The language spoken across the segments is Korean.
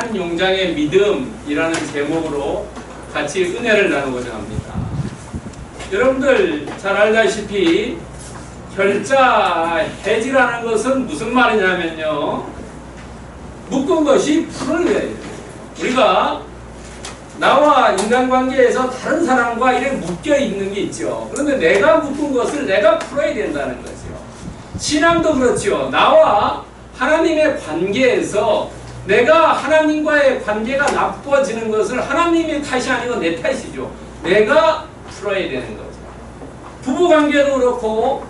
한 용장의 믿음이라는 제목으로 같이 은혜를 나누고자 합니다. 여러분들 잘 알다시피 결자 해지라는 것은 무슨 말이냐면요, 묶은 것이 풀어져야 돼요. 우리가 나와 인간관계에서 다른 사람과 이렇게 묶여 있는 게 있죠. 그런데 내가 묶은 것을 내가 풀어야 된다는 거죠. 신앙도 그렇죠. 나와 하나님의 관계에서 내가 하나님과의 관계가 나빠지는 것을 하나님의 탓이 아니고 내 탓이죠. 내가 풀어야 되는 거죠. 부부관계도 그렇고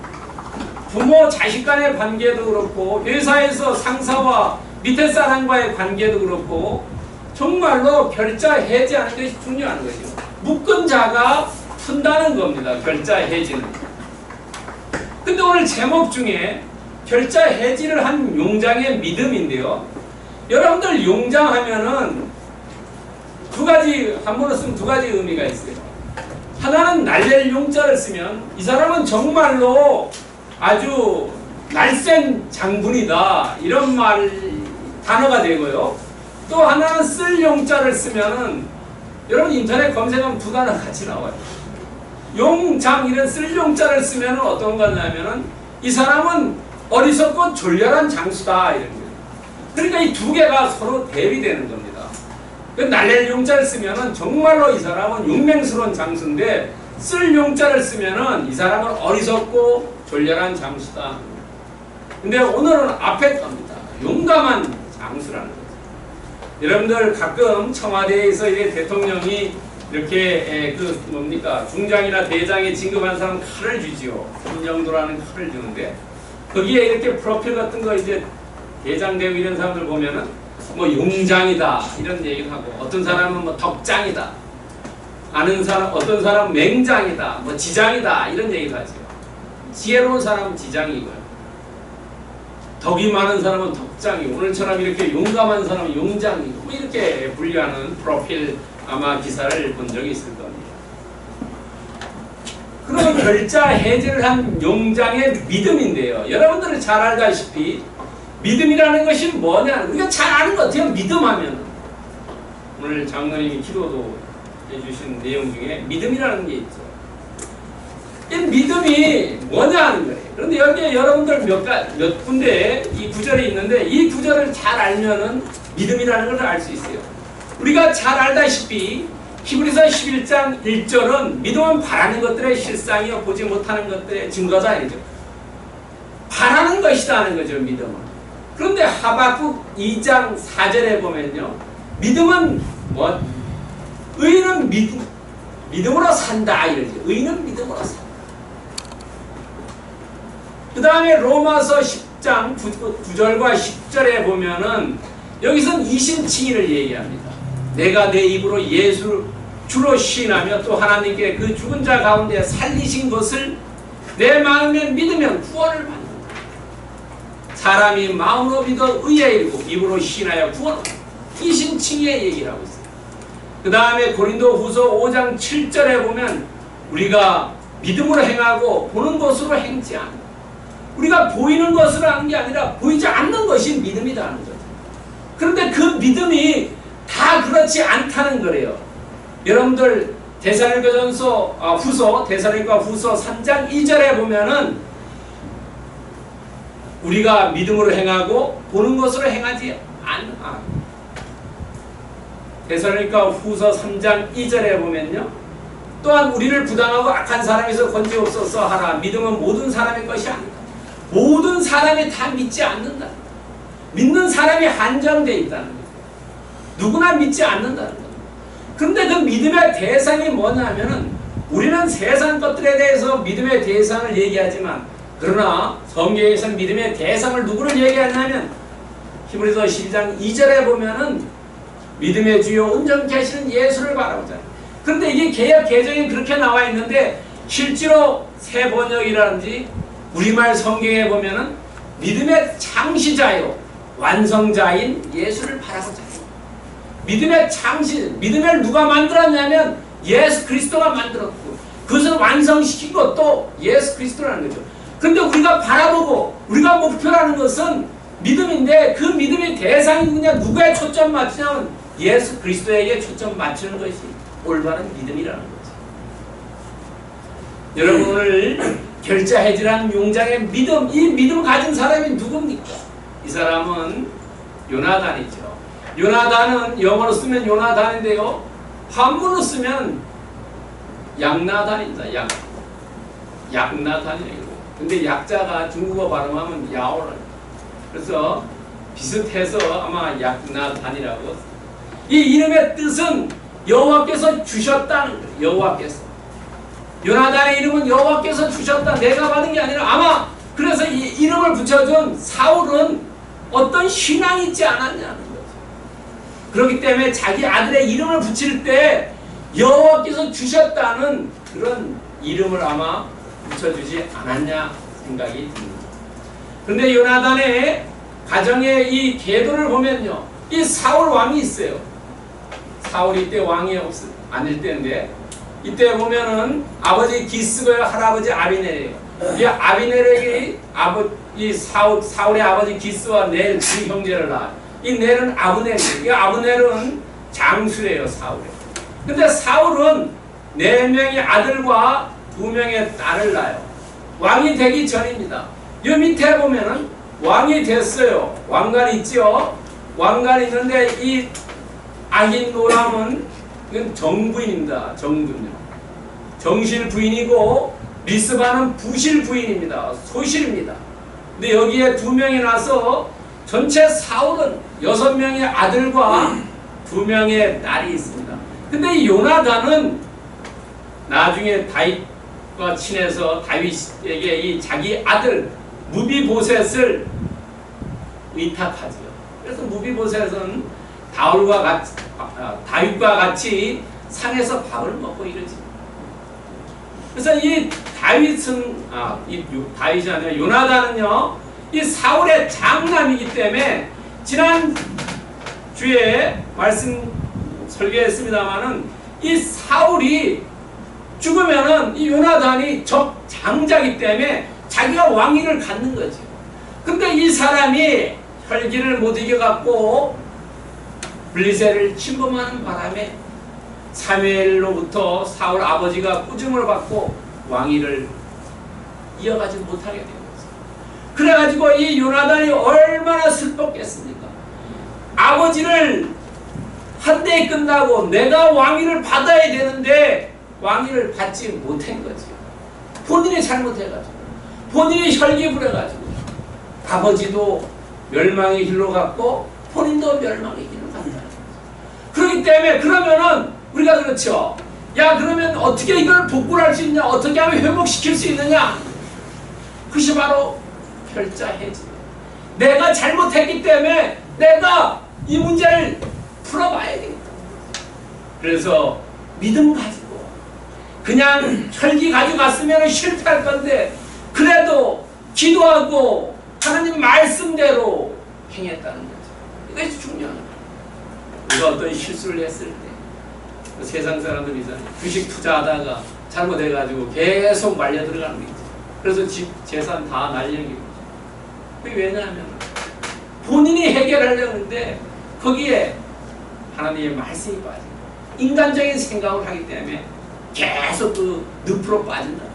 부모 자식 간의 관계도 그렇고 회사에서 상사와 밑에 사람과의 관계도 그렇고 정말로 결자 해지하는 것이 중요한 거죠. 묶은 자가 푼다는 겁니다. 결자 해지는. 근데 오늘 제목 중에 결자 해지를 한 용장의 믿음인데요. 여러분들 용장하면은 두 가지, 한문으로 쓰면 두 가지 의미가 있어요. 하나는 날릴 용자를 쓰면 이 사람은 정말로 아주 날쌘 장군이다, 이런 단어가 되고요. 또 하나는 쓸 용자를 쓰면은 여러분 인터넷 검색하면 두 단어 같이 나와요. 용장, 이런 쓸 용자를 쓰면은 어떤 거냐면은 이 사람은 어리석고 졸렬한 장수다, 이런 거예요. 그러니까 이 두 개가 서로 대비되는 겁니다. 날릴 용자를 쓰면은 정말로 이 사람은 용맹스러운 장수인데, 쓸 용자를 쓰면은 이 사람은 어리석고 졸렬한 장수다. 근데 오늘은 앞에 겁니다. 용감한 장수라는 거죠. 여러분들 가끔 청와대에서 이제 대통령이 이렇게 중장이나 대장에 진급한 사람 칼을 주지요. 김정도라는 칼을 주는데 거기에 이렇게 프로필 같은 거 이제 대장되고 이런 사람들 보면은 뭐 용장이다 이런 얘기도 하고, 어떤 사람은 뭐 덕장이다, 아는 사람, 어떤 사람은 맹장이다, 뭐 지장이다 이런 얘기도 하죠. 지혜로운 사람은 지장이고요, 덕이 많은 사람은 덕장이고, 오늘처럼 이렇게 용감한 사람은 용장이고, 뭐 이렇게 분류하는 프로필 아마 기사를 본 적이 있을 겁니다. 그러면 결자 해지를 한 용장의 믿음인데요. 여러분들은 잘 알다시피 믿음이라는 것이 뭐냐? 우리가 잘 아는 것 같아요. 믿음하면. 오늘 장로님이 기도도 해주신 내용 중에 믿음이라는 게 있죠. 이 믿음이 뭐냐 하는 거예요. 그런데 여기에 여러분들 몇 군데 이 구절이 있는데, 이 구절을 잘 알면은 믿음이라는 걸 알 수 있어요. 우리가 잘 알다시피 히브리서 11장 1절은 믿음은 바라는 것들의 실상이요 보지 못하는 것들의 증거다, 이죠. 바라는 것이다 하는 거죠, 믿음은. 그런데 하박국 2장 4절에 보면요, 믿음은 뭐 의인은 믿음으로 산다 이러죠. 의인은 믿음으로 산다. 그 다음에 로마서 10장 9절과 10절에 보면은 여기서는 이신칭의를 얘기합니다. 내가 내 입으로 예수 주로 시인하며 또 하나님께 그 죽은 자 가운데 살리신 것을 내 마음에 믿으면 구원을 받는다. 사람이 마음으로 믿어 의에 이르고 입으로 시인하여 구원을 받는다. 이신칭의의 얘기를 하고 있어요. 그 다음에 고린도 후서 5장 7절에 보면 우리가 믿음으로 행하고 보는 것으로 행지 않는다. 우리가 보이는 것으로 하는 게 아니라 보이지 않는 것이 믿음이라는 거죠. 그런데 그 믿음이 다 그렇지 않다는 거래요. 여러분들 데살로니가 후서 3장 2절에 보면은 우리가 믿음으로 행하고 보는 것으로 행하지 않아. 데살로니가 후서 3장 2절에 보면요, 또한 우리를 부당하고 악한 사람에서 건지옵소서 하라. 믿음은 모든 사람의 것이 아니다. 모든 사람이 다 믿지 않는다. 믿는 사람이 한정되어 있다는 거예요. 누구나 믿지 않는다는 거예요. 그런데 그 믿음의 대상이 뭐냐면은, 우리는 세상 것들에 대해서 믿음의 대상을 얘기하지만, 그러나 성경에서 믿음의 대상을 누구를 얘기하냐면 히브리서 12장 2절에 보면은 믿음의 주요 온전케 하시는 예수를 바라보자. 그런데 이게 개역 개정에 그렇게 나와 있는데, 실제로 새 번역이라든지 우리말 성경에 보면은 믿음의 창시자요 완성자인 예수를 바라보자. 믿음의 창시, 믿음을 누가 만들었냐면 예수 그리스도가 만들었고, 그것을 완성시킨 것도 예수 그리스도라는 거죠. 근데 우리가 바라보고 우리가 목표라는 것은 믿음인데 그 믿음의 대상이 누구냐? 누구에 초점 맞추냐면 예수 그리스도에게 초점 맞추는 것이 올바른 믿음이라는 거죠. 여러분 오늘 결자해지라는 용장의 믿음, 이 믿음 가진 사람이 누굽니까? 이 사람은 요나단이죠. 요나단은 영어로 쓰면 요나단인데요, 한문으로 쓰면 양나단입니다. 약나단이에요. 근데 약자가 중국어 발음하면 야오를. 그래서 비슷해서 아마 약나단이라고. 이 이름의 뜻은 여호와께서 주셨다는 거예요. 여호와께서. 요나단의 이름은 여호와께서 주셨다. 내가 받은 게 아니라 아마 그래서 이 이름을 붙여준 사울은 어떤 신앙이 있지 않았냐는 거죠. 그렇기 때문에 자기 아들의 이름을 붙일 때 여호와께서 주셨다는 그런 이름을 아마 붙여주지 않았냐 생각이 듭니다. 그런데 요나단의 가정의 이 계도를 보면요, 이 사울 왕이 있어요. 사울이 이때 왕이 아닐 때인데, 이때 보면은 아버지 기스고요, 할아버지 아비넬이에요. 이 아비넬이 이 사울의 아버지 기스와 넬 두 형제를 낳아요. 이 넬은 아브넬이에요. 이 아브넬은 장수예요, 사울에. 근데 사울은 4명의 아들과 2명의 딸을 낳아요. 왕이 되기 전입니다. 이 밑에 보면은 왕이 됐어요. 왕관이 있죠. 왕관이 있는데 이 아힌노람은 이건 정부인입니다. 정부인요. 정실 부인이고 리스바는 부실 부인입니다. 소실입니다. 근데 여기에 2명이 나서 전체 사울은 6명의 아들과 2명의 딸이 있습니다. 근데 이 요나단은 나중에 다윗과 친해서 다윗에게 이 자기 아들 무비보셋을 위탁하죠. 그래서 무비보셋은 다윗과 같이 산에서 밥을 먹고 이러지. 그래서 이 다윗이 아니라 요나단은요, 이 사울의 장남이기 때문에 지난 주에 말씀 설계했습니다마는 이 사울이 죽으면은 이 요나단이 적장자이기 때문에 자기가 왕위를 갖는 거죠. 근데 이 사람이 혈기를 못 이겨갖고 블리세를 침범하는 바람에 사무엘로부터 사울 아버지가 꾸중을 받고 왕위를 이어가지 못하게 된 거죠. 그래가지고 이 요나단이 얼마나 슬펐겠습니까? 아버지를 한 대에 끝나고 내가 왕위를 받아야 되는데 왕위를 받지 못한 거죠. 본인이 잘못해가지고, 본인이 혈기 부려가지고, 아버지도 멸망의 길로 갔고 본인도 멸망의 길로 간다. 그렇기 때문에 그러면은 우리가 그렇죠. 야, 그러면 어떻게 이걸 복구를 할 수 있냐? 어떻게 하면 회복시킬 수 있느냐? 그것이 바로 결자해지. 내가 잘못했기 때문에 내가 이 문제를 풀어봐야 되겠다. 그래서 믿음 가지고 그냥 혈기 가지고 갔으면 실패할 건데 그래도 기도하고 하나님 말씀대로 행했다는 거죠. 이것이 중요한 거예요. 우리가 어떤 실수를 했을 때 세상 사람들이잖아요. 주식 투자하다가 잘못해가지고 계속 말려 들어가는 게 있죠. 그래서 집, 재산 다 날려기고. 그게 왜냐하면 본인이 해결하려고 하는데 거기에 하나님의 말씀이 빠지고 인간적인 생각을 하기 때문에 계속 그 늪으로 빠진다는 거죠.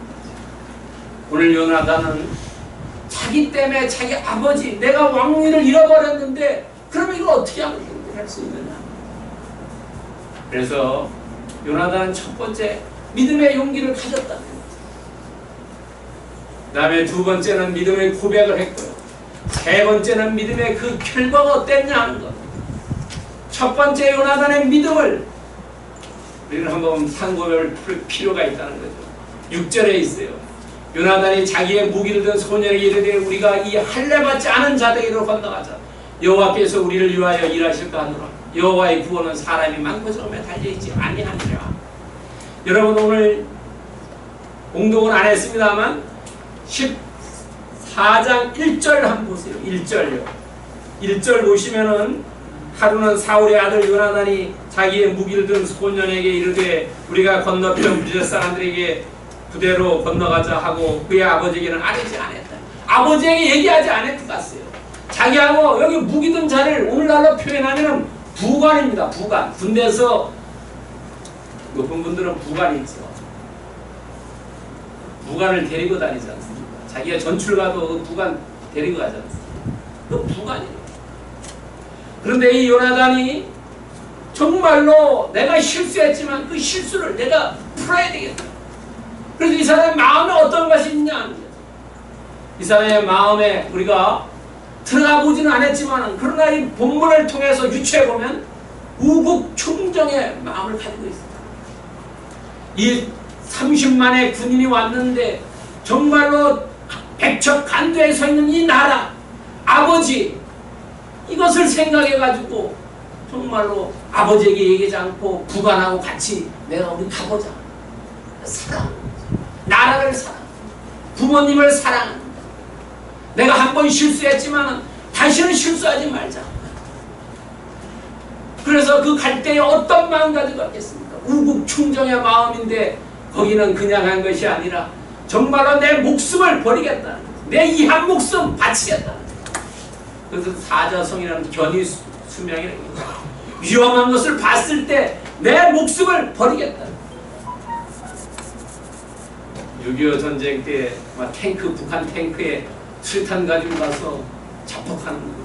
오늘 요나단은 자기 때문에 자기 아버지, 내가 왕위를 잃어버렸는데 그러면 이걸 어떻게 하면 할 수 있느냐. 그래서 요나단은 첫 번째 믿음의 용기를 가졌다는 거죠. 그 다음에 두 번째는 믿음의 고백을 했고요. 세 번째는 믿음의 그 결과가 어땠냐 하는 것. 첫 번째 요나단의 믿음을 우리는 한번 상고를 풀 필요가 있다는 거죠. 6절에 있어요. 요나단이 자기의 무기를 든 소년에게 이르되 우리가 이 할례받지 않은 자들에게로 건너가자. 여호와께서 우리를 위하여 일하실까 하노라. 여호와의 구원은 사람이 망고스러움에 달려있지 아니하니라. 여러분 오늘 공독은 안 했습니다만 14장 1절 한번 보세요. 1절요. 1절 보시면은 하루는 사울의 아들 요나단이 자기의 무기를 든 소년에게 이르되 우리가 건너편 블레셋 사람들에게 부대로 건너가자 하고 그의 아버지에게는 아뢰지 않았다. 아버지에게 얘기하지 않을 것 같아요. 자기하고 여기 무기든 자를 오늘날로 표현하면 부관입니다. 부관. 군대에서 높은 분들은 부관이 있죠. 부관을 데리고 다니지 않습니까? 자기가 전출 가도 그 부관 데리고 가지 않습니까? 그 부관이에요. 그런데 이 요나단이 정말로 내가 실수했지만 그 실수를 내가 풀어야 되겠다. 그래서 이 사람의 마음에 어떤 것이 있냐? 이 사람의 마음에 우리가 들어가 보지는 않았지만 그러나 이 본문을 통해서 유추해 보면 우국충정의 마음을 가지고 있습니다. 이 30만의 군인이 왔는데 정말로 백척간도에 서 있는 이 나라 아버지 이것을 생각해 가지고 정말로 아버지에게 얘기하지 않고 부관하고 같이 내가 우리 가보자. 사랑, 나라를 사랑, 부모님을 사랑한다. 내가 한 번 실수했지만 다시는 실수하지 말자. 그래서 그 갈 때에 어떤 마음 가지고 갔겠습니까? 우국충정의 마음인데 거기는 그냥 한 것이 아니라 정말로 내 목숨을 버리겠다. 내 이 한 목숨 바치겠다. 그래서 사자성이라는 견이수명이라는 거죠. 위험한 것을 봤을 때 내 목숨을 버리겠다. 6.25 전쟁 때 탱크, 북한 탱크에 수류탄 가지고 가서 자폭하는 거예요.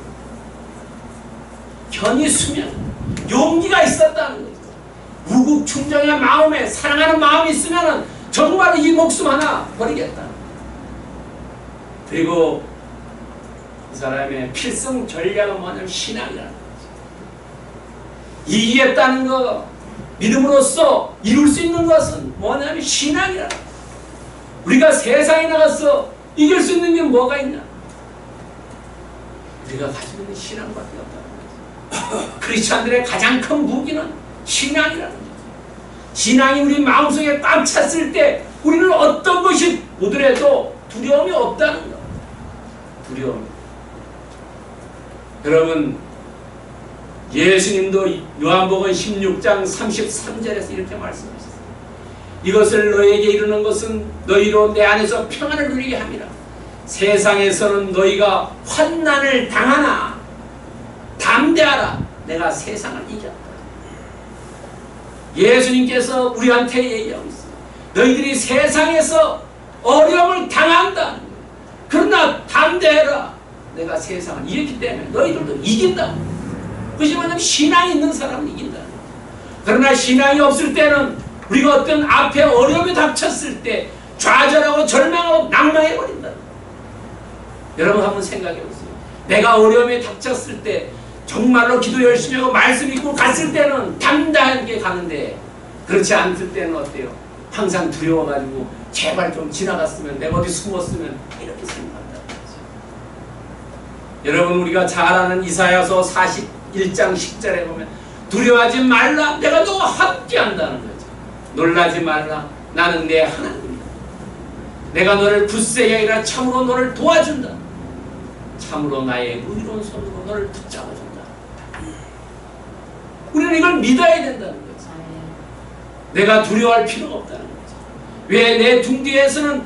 견이수명, 용기가 있었다는 거죠. 우국충정의 마음에 사랑하는 마음이 있으면 정말 이 목숨 하나 버리겠다. 그리고 이 사람의 필승 전략은 뭐냐면 신앙이라는 거죠. 이기겠다는 거, 믿음으로써 이룰 수 있는 것은 뭐냐면 신앙이라는 거죠. 우리가 세상에 나가서 이길 수 있는 게 뭐가 있냐? 우리가 가지고 있는 신앙밖에 없다는 거죠. 크리스찬들의 가장 큰 무기는 신앙이라는 거죠. 신앙이 우리 마음속에 꽉 찼을 때 우리는 어떤 것이 오더라도 두려움이 없다는 거예요. 두려움. 여러분, 예수님도 요한복음 16장 33절에서 이렇게 말씀하셨어요. 이것을 너에게 이루는 것은 너희로 내 안에서 평안을 누리게 함이라. 세상에서는 너희가 환난을 당하나 담대하라. 내가 세상을 이겼다. 예수님께서 우리한테 얘기하고 있어요. 너희들이 세상에서 어려움을 당한다. 그러나 담대해라. 내가 세상을 이겼기 때문에 너희들도 이긴다. 그것이 뭐냐면 신앙이 있는 사람은 이긴다. 그러나 신앙이 없을 때는 우리가 어떤 앞에 어려움이 닥쳤을 때 좌절하고 절망하고 낭망해버린다. 여러분 한번 생각해보세요. 내가 어려움에 닥쳤을 때 정말로 기도 열심히 하고 말씀 읽고 갔을 때는 담대하게 가는데 그렇지 않을 때는 어때요? 항상 두려워가지고 제발 좀 지나갔으면 내가 어디 숨었으면 이렇게 생각한다는 거죠. 여러분 우리가 잘 아는 이사야서 41장 10절에 보면 두려워하지 말라 내가 너와 함께 한다는 거죠. 놀라지 말라 나는 내 하나님이다. 내가 너를 굳세게 아니라 참으로 너를 도와준다. 참으로 나의 의로운 손으로 너를 붙잡아준다. 우리는 이걸 믿어야 된다는 거죠. 내가 두려워할 필요가 없다는 거죠. 왜? 내 등 뒤에서는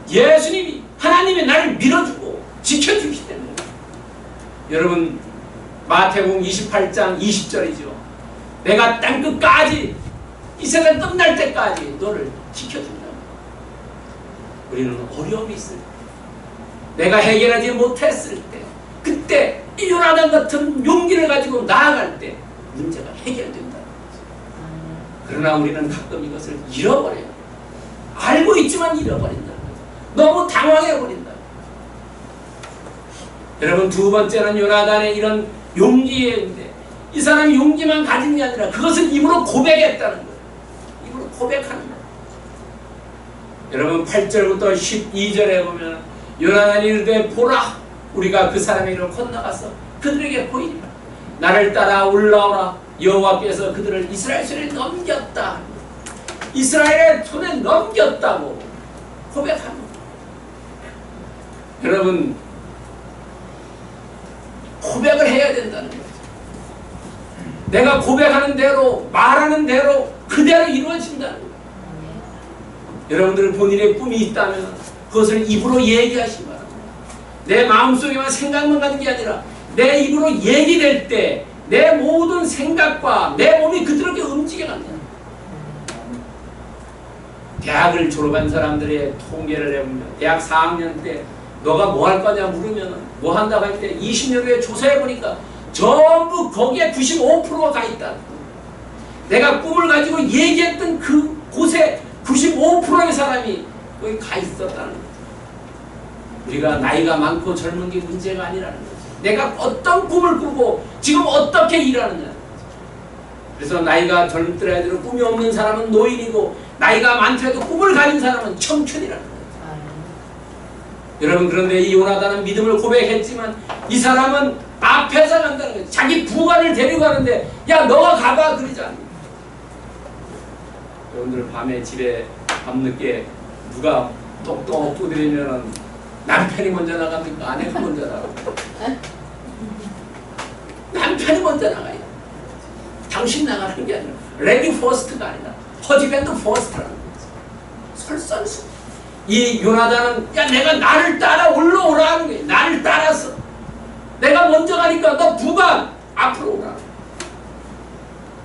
예수님이 하나님이 나를 밀어주고 지켜주기 때문에. 여러분 마태복음 28장 20절이죠. 내가 땅끝까지 이 세상 끝날 때까지 너를 지켜준다. 우리는 어려움이 있을 때 내가 해결하지 못했을 때 그때 이 요나단 같은 용기를 가지고 나아갈 때 문제가 해결된다는 거죠. 그러나 우리는 가끔 이것을 잃어버려요. 알고 있지만 잃어버린다는 거죠. 너무 당황해버린다. 여러분 두 번째는 요나단의 이런 용기인데 이 사람이 용기만 가진 게 아니라 그것을 입으로 고백했다는 거예요. 입으로 고백하는 거예요. 여러분 8절부터 12절에 보면 요나단이 이르되 보라 우리가 그 사람의 길을 건너가서 그들에게 보이리라. 나를 따라 올라오라. 여호와께서 그들을 이스라엘 손에 넘겼다. 이스라엘의 손에 넘겼다고 고백합니다. 여러분 고백을 해야 된다는 거죠. 내가 고백하는 대로 말하는 대로 그대로 이루어진다는 거예요. 여러분들 본인의 꿈이 있다면 그것을 입으로 얘기하시기 바랍니다. 내 마음속에만 생각만 가는 게 아니라 내 입으로 얘기될 때 내 모든 생각과 내 몸이 그렇게 움직여간다. 대학을 졸업한 사람들의 통계를 해보면 대학 4학년 때 너가 뭐 할 거냐 물으면 뭐 한다고 할 때 20년 후에 조사해보니까 전부 거기에 95%가 가 있다. 내가 꿈을 가지고 얘기했던 그곳에 95%의 사람이 거기 가 있었다는 거죠. 우리가 나이가 많고 젊은 게 문제가 아니라는 거죠. 내가 어떤 꿈을 꾸고 지금 어떻게 일하느냐. 그래서 나이가 젊더라도 꿈이 없는 사람은 노인이고 나이가 많더라도 꿈을 가진 사람은 청춘이라는 거예요. 여러분, 그런데 이 요나단은 믿음을 고백했지만 이 사람은 앞에서 간다는 거예요. 자기 부관을 데리고 가는데 야 너가 가봐 그러지 않아요. 여러분들 밤에 집에 밤늦게 누가 똑똑 두드리면은 남편이 먼저 나갑니까? 아내가 먼저 나갑니까? 남편이 먼저 나가요. 당신 나가는 게 아니라 레디 퍼스트가 아니라 허지밴드 퍼스트라는 거죠. 설산수. 이 요나단은 야 내가 나를 따라 올라오라 하는 거예요. 나를 따라서 내가 먼저 가니까 너 부관 앞으로 오라.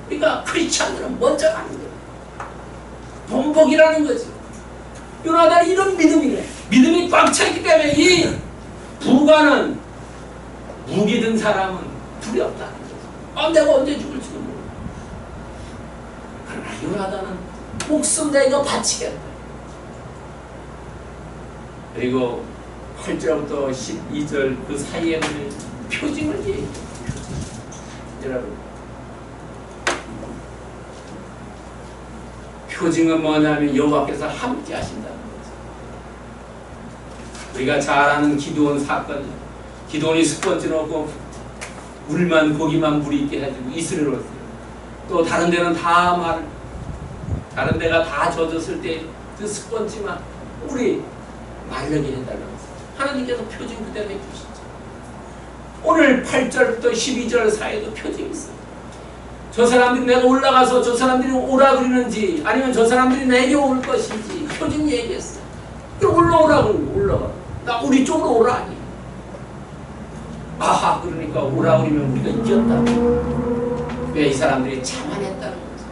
그러니까 크리스찬들은 먼저 가는 거예요. 본복이라는 거지. 요나단이 이런 믿음이래. 믿음이 꽉 차있기 때문에 이 부관은 무기 든 사람은 두렵다는 거죠. 내가 언제 죽을지도 모르고. 그러나 요나단은 목숨 내가 바치겠다. 그리고 8절부터 12절 그 사이에 보면 표징을 얘기해요. 여러분, 표징은 뭐냐면 여호와께서 함께 하신다는 거죠. 우리가 잘 아는 기드온 사건이에요. 기드온이 스펀지 넣고 물만 고기만 물이 있게 해주고 이스라엘을 왔어요. 또 다른 데는 다 다른 데가 다 젖었을 때 그 스펀지만 우리 말르게 해달라고 했어요. 하나님께서 표징 그대로 해주시죠. 오늘 8절부터 12절 사이에도 표징이 있어요. 저 사람들이 내가 올라가서 저 사람들이 오라 그러는지 아니면 저 사람들이 내게 올 것인지 표징 얘기했어요. 올라오라고 올라가. 나 우리 쪽으로 오라 아니. 아하 그러니까 오라 그러면 우리가 이겼다. 왜 이 사람들이 참아냈다는 거죠.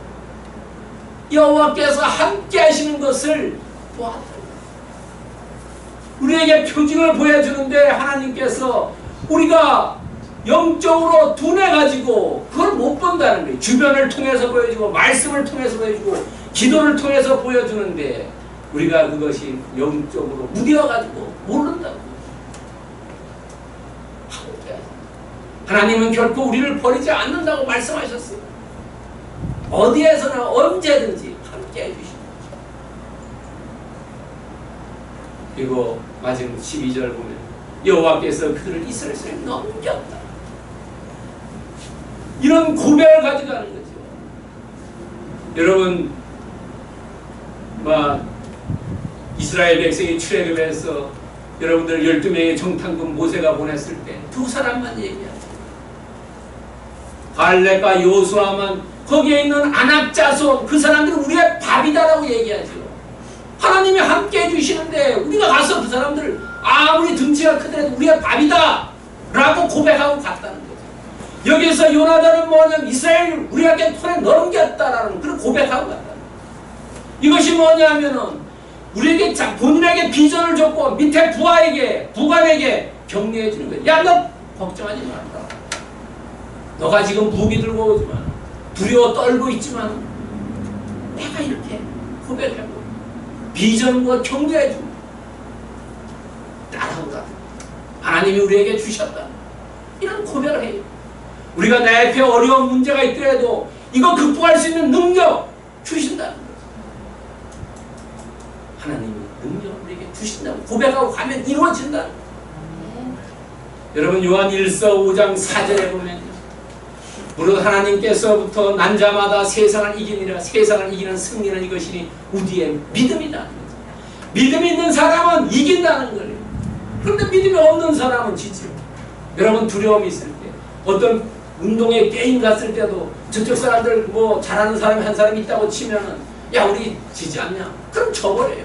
여호와께서 함께 하시는 것을 보았다. 우리에게 표징을 보여주는데 하나님께서 우리가 영적으로 둔해가지고 그걸 못 본다는 거예요. 주변을 통해서 보여주고 말씀을 통해서 보여주고 기도를 통해서 보여주는데 우리가 그것이 영적으로 무뎌가지고 모른다고. 하나님은 결코 우리를 버리지 않는다고 말씀하셨어요. 어디에서나 언제든지 함께 해주십니다. 그리고 마지막 12절 보면 여호와께서 그들을 이스라엘에 넘겼다. 이런 고백을 가져가는 거죠. 여러분, 이스라엘 백성이 출애굽해서 여러분들 12명의 정탐꾼 모세가 보냈을 때 두 사람만 얘기하죠. 갈렙과 요수아만 거기에 있는 안악자손 그 사람들은 우리의 밥이다라고 얘기하죠. 하나님이 함께 해주시는데 우리가 가서 그 사람들을 아무리 등치가 크더라도 우리의 밥이다 라고 고백하고 갔다는 거죠. 여기서 요나단은 뭐냐면 이스라엘을 우리에게 손에 넘겼다라는 그런 고백하고 갔다는 거죠. 이것이 뭐냐면은 우리에게 본인에게 비전을 줬고 밑에 부관에게 격려해 주는 거예요. 야, 너 걱정하지 말라. 너가 지금 무기 들고 오지만 두려워 떨고 있지만 내가 이렇게 고백하고 비전과 격려해 주고 따라오라. 하나님이 우리에게 주셨다. 이런 고백을 해요. 우리가 내 앞에 어려운 문제가 있더라도 이거 극복할 수 있는 능력 주신다는 거죠. 하나님이 능력을 우리에게 주신다고 고백하고 가면 이루어진다는 거죠. 여러분 요한 1서 5장 4절에 보면 무릇 하나님께서부터 난 자마다 세상을 이기니라. 세상을 이기는 승리는 이것이니 우리의 믿음이다. 믿음이 있는 사람은 이긴다는 거예요. 그런데 믿음이 없는 사람은 지죠. 여러분 두려움이 있을 때 어떤 운동에 게임 갔을 때도 저쪽 사람들 잘하는 사람이 한 사람이 있다고 치면은 야 우리 지지 않냐? 그럼 져버려요.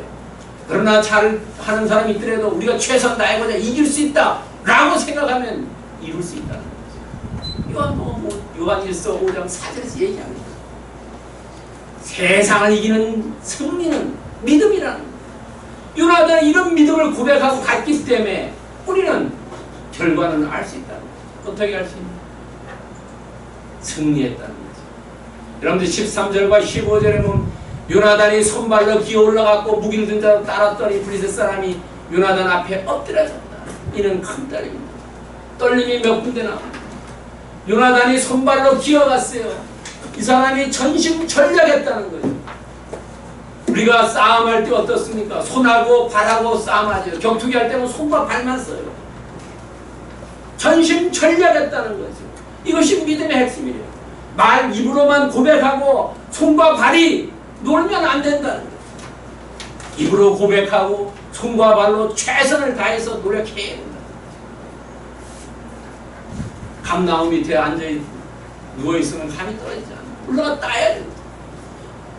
그러나 잘하는 사람이 있더라도 우리가 최선 다해보자 이길 수 있다 라고 생각하면 이룰 수 있다. 요한일서 5장 4절에서 얘기합니다. 세상을 이기는 승리는 믿음이라는 거예요. 요나단이 이런 믿음을 고백하고 갔기 때문에 우리는 결과는 알 수 있다는 거예요. 어떻게 알 수 있냐? 승리했다는 거죠. 여러분들 13절과 15절에 보면 요나단이 손발로 기어 올라갔고 무기를 든 자로 따랐더니 블레셋 사람이 요나단 앞에 엎드려졌다. 이는 큰 떨림입니다. 떨림이 몇 군데 나옵니다. 요나단이 손발로 기어갔어요. 이 사람이 전심전력했다는 거예요. 우리가 싸움할 때 어떻습니까? 손하고 발하고 싸움하죠. 격투기 할 때는 손과 발만 써요. 전심전력했다는 거죠. 이것이 믿음의 핵심이에요. 말 입으로만 고백하고 손과 발이 놀면 안 된다는 거예요. 입으로 고백하고 손과 발로 최선을 다해서 노력해야 된다. 감나무 밑에 앉아 누워있으면 감이 떨어지지 않아. 올라가 따야 된다.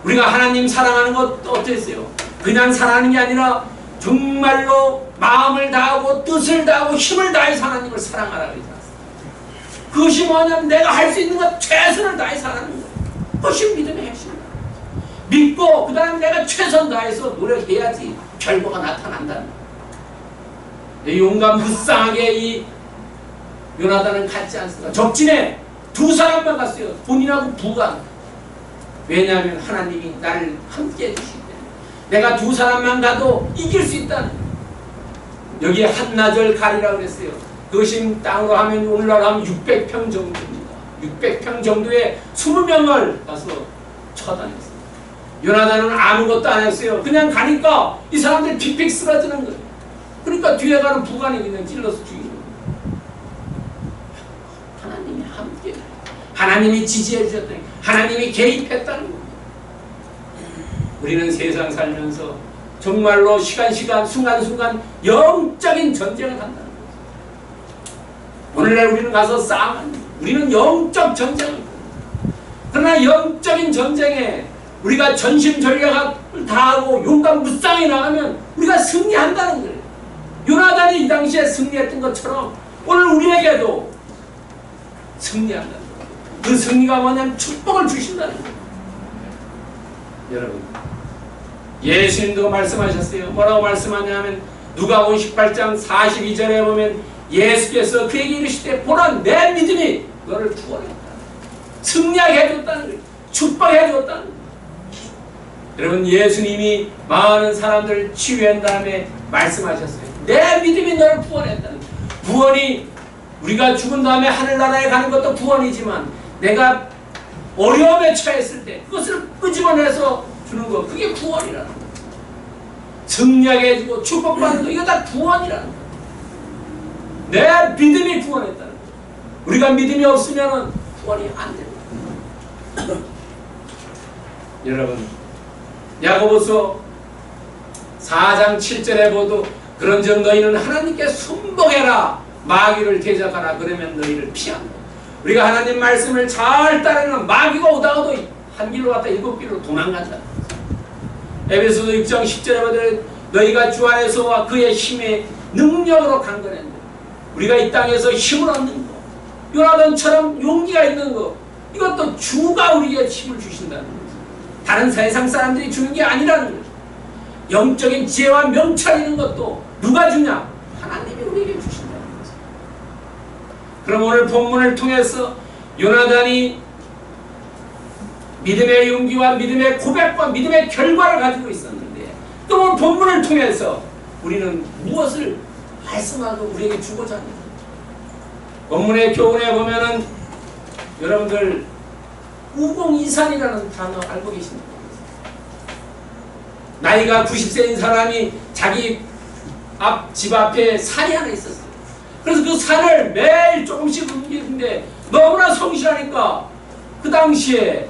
우리가 하나님 사랑하는 것 어땠어요? 그냥 사랑하는 게 아니라 정말로 마음을 다하고 뜻을 다하고 힘을 다해서 하나님을 사랑하라고 그러지 않습니까? 그것이 뭐냐면 내가 할 수 있는 것 최선을 다해서 하는 것. 그것이 믿음의 핵심이다. 믿고 그 다음에 내가 최선 다해서 노력해야지 결과가 나타난다는 거예요. 용감 무쌍하게 이 요나단은 갔지 않습니까? 적진에 두 사람만 갔어요. 본인하고 부가. 왜냐하면 하나님이 나를 함께 해주시기 때문에 내가 두 사람만 가도 이길 수 있다는 거예요. 여기에 한나절 가리라고 그랬어요. 그것이 땅으로 하면 오늘날 하면 600평 정도입니다. 600평 정도의 20명을 가서 처단했어요. 요나단은 아무것도 안 했어요. 그냥 가니까 이 사람들 픽픽 쓰러지는 거예요. 그러니까 뒤에 가는 부관이 그냥 찔러서 죽이는 거예요. 하나님이 함께, 하나님이 지지해 주셨다니, 하나님이 개입했다는 거예요. 우리는 세상 살면서 정말로 시간 순간순간 영적인 전쟁을 한다는 거예요. 오늘날 우리는 가서 싸움합니다. 우리는 영적 전쟁을 합니다. 그러나 영적인 전쟁에 우리가 전심전력을 다하고 용감 무쌍히 나가면 우리가 승리한다는 거예요. 요나단이 이 당시에 승리했던 것처럼 오늘 우리에게도 승리한다는 거예요. 그 승리가 뭐냐면 축복을 주신다는 거예요. 여러분, 예수님도 말씀하셨어요. 뭐라고 말씀하냐면 누가복음 18장 42절에 보면 예수께서 그에게 이르시되 보라 내 믿음이 너를 구원했다. 승리하게 해줬다는 거예요. 축복해 줬다는 거예요. 여러분, 예수님이 많은 사람들을 치유한 다음에 말씀하셨어요. 내 믿음이 너를 구원했다는 거예요. 구원이 우리가 죽은 다음에 하늘나라에 가는 것도 구원이지만 내가 어려움에 처했을 때 그것을 끄집어내서 주는 거, 그게 구원이라는 거예요. 승리하게 해주고 축복받는 거, 이거 다 구원이라는 거예요. 내 믿음이 구원했다는 거예요. 우리가 믿음이 없으면 구원이 안 됩니다. 여러분, 야고보서 4장 7절에 보도 그런즉 너희는 하나님께 순복해라 마귀를 대적하라 그러면 너희를 피한다. 우리가 하나님 말씀을 잘 따르면 마귀가 오다가도 한 길로 갔다 7길로 도망간다. 에베소서 6장 10절에 보도 너희가 주 안에서와 그의 힘의 능력으로 강건했는데 우리가 이 땅에서 힘을 얻는 거, 요나단처럼 용기가 있는 거, 이것도 주가 우리에게 힘을 주신다는 거죠. 다른 세상 사람들이 주는 게 아니라는 거죠. 영적인 지혜와 명철 있는 것도 누가 주냐? 하나님이 우리에게 주신다는 거죠. 그럼 오늘 본문을 통해서 요나단이 믿음의 용기와 믿음의 고백과 믿음의 결과를 가지고 있었는데 또 오늘 본문을 통해서 우리는 무엇을 말씀하고 우리에게 주고자 합니다. 본문의 교훈에 보면은 여러분들 우공이산이라는 단어 알고 계십니까? 나이가 90세인 사람이 자기 집 앞에 산이 하나 있었어요. 그래서 그 산을 매일 조금씩 옮기는데 너무나 성실하니까 그 당시에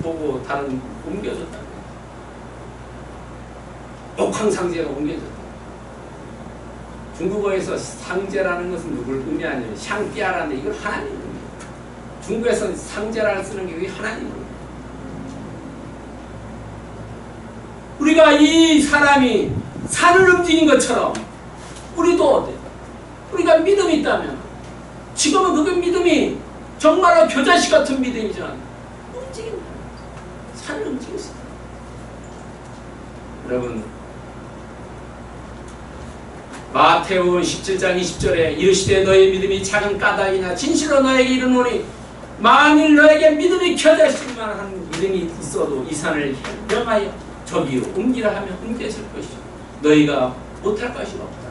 보고 다른 옮겨줬다. 옥황상제가 옮겨줬다. 중국어에서 상제라는 것은 누굴 의미하냐면 샹띠아라는 이걸 하나님을 의미해요. 중국에서는 상제라를 쓰는 게 하나님을 의미해요. 우리가 이 사람이 산을 움직인 것처럼 우리도 어때? 우리가 믿음이 있다면 지금은 그 믿음이 정말로 겨자씨 같은 믿음이지만 움직인다. 산을 움직일 수 있다. 여러분, 마태복음 17장 20절에 이르시되 너의 믿음이 작은 까닭이나 진실로 너에게 이르노니 만일 너에게 믿음이 겨자씨만한 믿음이 있어도 이 산을 명하여 저기로 옮기라 하면 옮겼을 것이죠. 너희가 못할 것이 없다.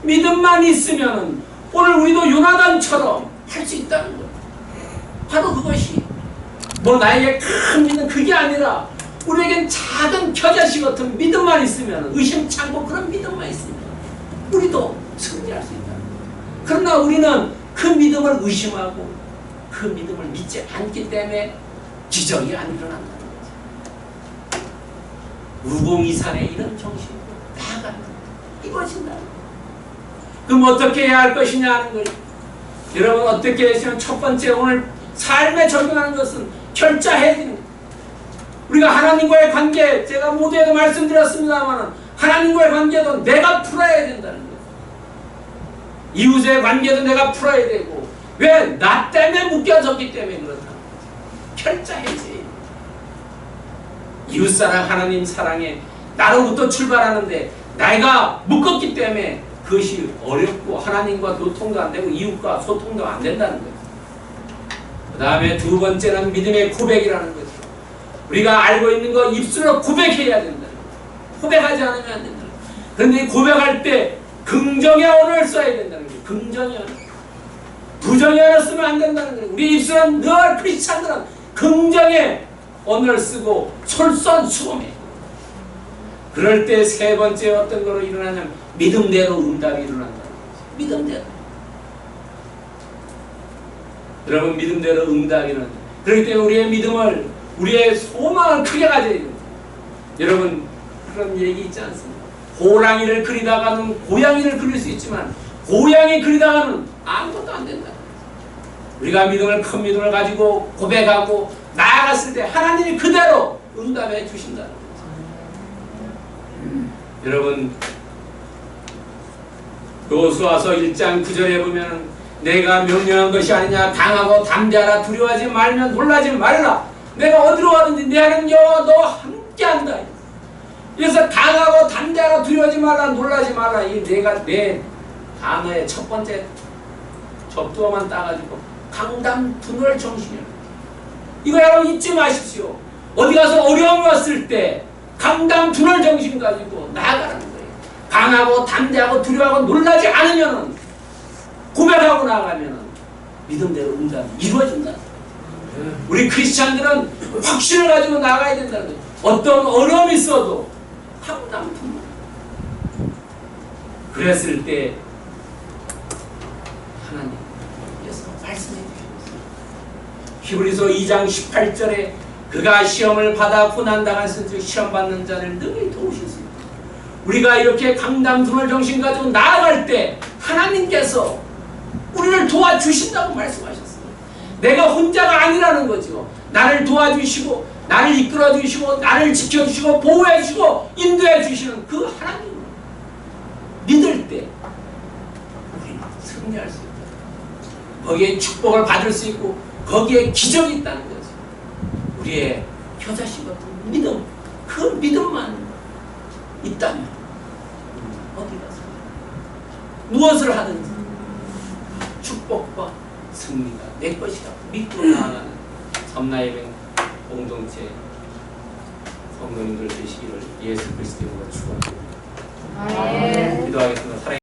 믿음만 있으면 오늘 우리도 요나단처럼 할 수 있다는 거예요. 바로 그것이 뭐 나에게 큰 믿음 그게 아니라 우리에겐 작은 겨자씨 같은 믿음만 있으면 의심찮고 그런 믿음만 있으면 우리도 승리할 수 있다. 그러나 우리는 그 믿음을 의심하고 그 믿음을 믿지 않기 때문에 기적이 안 일어난다는 거죠. 우공이산에 이런 정신으로 나아가는 이것이다. 그럼 어떻게 해야 할 것이냐 하는 거예요. 여러분 어떻게 하시면 첫 번째 오늘 삶에 적용하는 것은 결자해야 되는 거예요. 우리가 하나님과의 관계 제가 모두에도 말씀드렸습니다만 하나님과의 관계도 내가 풀어야 된다는 거예요. 이웃의 관계도 내가 풀어야 되고 왜? 나 때문에 묶여졌기 때문에 그렇다는 거죠. 결자해야지. 이웃사랑 하나님 사랑에 나로부터 출발하는데 내가 묶었기 때문에 그것이 어렵고 하나님과 소통도 안 되고 이웃과 소통도 안 된다는 거예요. 그 다음에 두 번째는 믿음의 고백이라는 거죠. 우리가 알고 있는 거 입술로 고백해야 된다는 거예요. 고백하지 않으면 안 된다는 거예요. 그런데 고백할 때 긍정의 언어를 써야 된다는 거예요. 긍정의 언어. 부정의 언어 쓰면 안 된다는 거예요. 우리 입술은 늘 크리스찬들은 긍정의 언어를 쓰고 솔선수범해. 그럴 때 세 번째 어떤 거로 일어나냐면 믿음대로 응답이 일어난다는 거죠. 믿음대로. 여러분 믿음대로 응답이 일어난다. 그렇기 때문에 우리의 믿음을 우리의 소망을 크게 가져야 됩니다. 여러분 그런 얘기 있지 않습니까? 호랑이를 그리다가는 고양이를 그릴 수 있지만 고양이 그리다가는 아무것도 안 된다. 우리가 믿음을 큰 믿음을 가지고 고백하고 나아갔을 때 하나님이 그대로 응답해 주신다는 거죠. 여러분 여호수아서 1장 9절에 보면 내가 명령한 것이 아니냐 강하고 담대하라 두려워하지 말며 놀라지 말라 내가 어디로 가든지 내 하나님 여호와 너와 함께한다. 그래서 강하고 담대하라 두려워하지 말라 놀라지 말라 이 내가 내 단어의 첫 번째 접두어만 따가지고 강담 분월 정신이야. 이거 여러분 잊지 마십시오. 어디 가서 어려움이 왔을 때 강담 분월 정신 가지고 나아가라는 거예요. 강하고 담대하고 두려워하고 놀라지 않으면은 고백하고 나아가면은 믿음대로 응답이 이루어진다. 우리 크리스찬들은 확신을 가지고 나가야 된다는 거예요. 어떤 어려움이 있어도 강담 분월. 그랬을 때 하나님께서 말씀해 주셨어요. 히브리서 2장 18절에 그가 시험을 받아 고난당한 즉 시험 받는 자를 능히 도우실 수 있다. 우리가 이렇게 강담분월 정신 가지고 나아갈 때 하나님께서 우리를 도와주신다고 말씀하셨어요. 내가 혼자가 아니라는 거죠. 나를 도와주시고 나를 이끌어주시고 나를 지켜주시고 보호해주시고 인도해주시는 그 하나님을 믿을 때 우리는 승리할 수 있다. 거기에 축복을 받을 수 있고 거기에 기적이 있다는 거죠. 우리의 겨자씨 같은 믿음, 그 믿음만 있다면 어디 가서 무엇을 하든지 축복과 승리가 내 것이다 믿고 나아가는 섬나예배 공동체 성도님들 되시기를 예수 그리스도로 축원합니다. 기도하겠습니다.